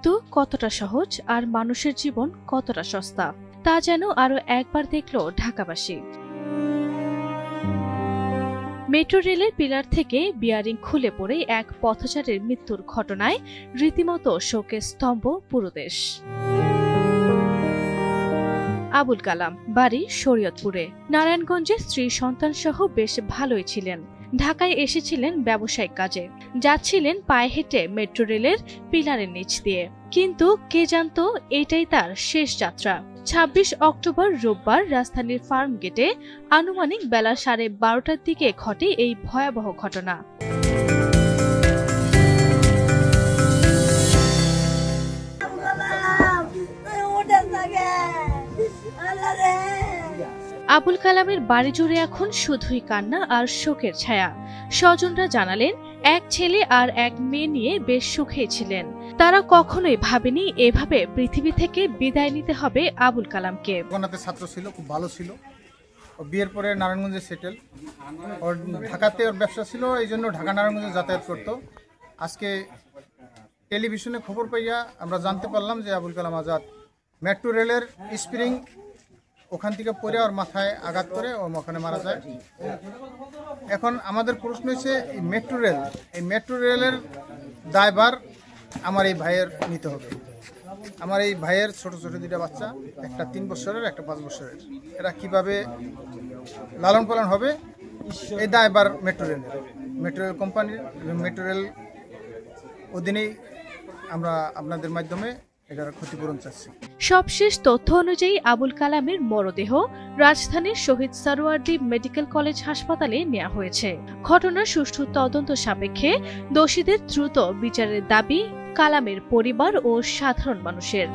মৃত্যু কতটা সহজ আর মানুষের জীবন কতটা সস্তা তা যেন আরো একবার দেখল ঢাকাবাসী। মেট্রো রেলের পিলার থেকে বিয়ারিং খুলে পড়ে এক পথচারীর মৃত্যুর ঘটনায় রীতিমতো শোকে স্তম্ভ পুরো দেশ। আবুল কালাম, বাড়ি শরীয়তপুরে। নারায়ণগঞ্জে স্ত্রী সন্তান সহ বেশ ভালোই ছিলেন। ঢাকায় এসেছিলেন ব্যবসায়িক কাজে, যাচ্ছিলেন পায়ে হেঁটে মেট্রো রেলের পিলারের নিচ দিয়ে। কিন্তু কে জানতো এটাই তার শেষ যাত্রা। ২৬ অক্টোবর রোববার রাজধানীর ফার্ম গেটে আনুমানিক বেলা 12:30টার দিকে ঘটে এই ভয়াবহ ঘটনা। আবুল কালামের বাড়ি জুড়ে এখন শুধুই কান্না আর শোকের ছায়া। স্বজনরা জানালেন, এক ছেলে আর এক মেয়ে নিয়ে বেশ সুখেই ছিলেন। তারা কখনোই ভাবেনি এভাবে পৃথিবী থেকে বিদায় নিতে হবে আবুল কালামকে। ছাত্র ছিল, খুব ভালো ছিল। ও বিয়ের পরে নারায়ণগঞ্জে সেটেল। ওর ঢাকাতে ওর ব্যবসা ছিল, এই জন্য ঢাকা নারায়ণগঞ্জে যাতায়াত করতো। আজকে টেলিভিশনে খবর পাইয়া আমরা জানতে পারলাম যে আবুল কালাম আজাদ মেট্রো রেলের স্প্রিং ওখান থেকে পড়ে ওর মাথায় আঘাত করে ও ওখানে মারা যায়। এখন আমাদের প্রশ্ন হচ্ছে এই মেট্রো রেলের দায়ভার আমার এই ভাইয়ের নিতে হবে। আমার এই ভাইয়ের ছোট ছোট দুইটা বাচ্চা, একটা 3 বছরের, একটা 5 বছরের। এরা কিভাবে লালন পালন হবে এই দায়ভার মেট্রো রেল কোম্পানির, মেট্রো রেল অধীনেই আমরা আপনাদের মাধ্যমে এটার ক্ষতিপূরণ চাচ্ছি। সবশেষ তথ্য অনুযায়ী আবুল কালামের মরদেহ রাজধানীর শহীদ সারোয়ার্দী মেডিকেল কলেজ হাসপাতালে নেওয়া হয়েছে। ঘটনার সুষ্ঠু তদন্ত সাপেক্ষে দোষীদের দ্রুত বিচারের দাবি কালামের পরিবার ও সাধারণ মানুষের।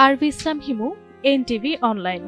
আরভি ইসলাম হিমু, এনটিভি অনলাইন।